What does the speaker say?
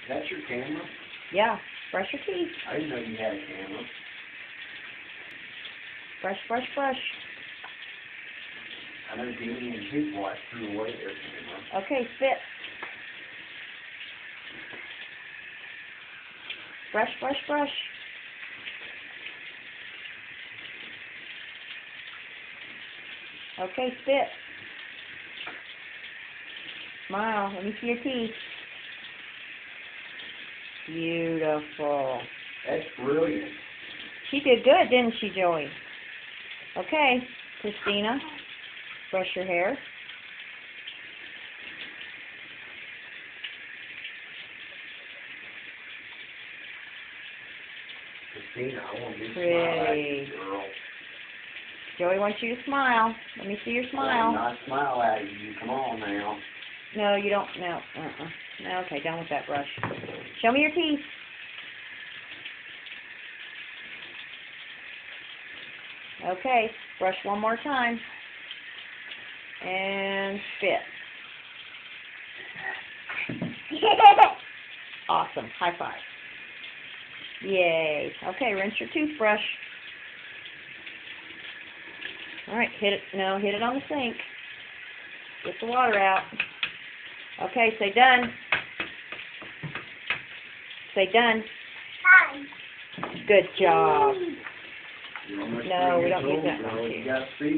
That's your camera? Yeah, brush your teeth. I didn't know you had a camera. Brush, brush, brush. I know Danny and his wife threw away their camera. Okay, spit. Brush, brush, brush. Okay, spit. Smile. Let me see your teeth. Beautiful. That's brilliant. She did good, didn't she, Joey? Okay, Christina. Brush your hair. Christina, I want to Pretty. smile at you, girl. Joey wants you to smile. Let me see your I smile. will not smile at you. Come on now. No, you don't. No. No, okay, done with that brush. Show me your teeth. Okay, brush one more time. And spit. Awesome. High five. Yay. Okay, rinse your toothbrush. Alright, hit it. No, hit it on the sink. Get the water out. Okay, say done. Say done. Good job. You're almost No, we 3 don't years use that old, much girl. here. You got speed.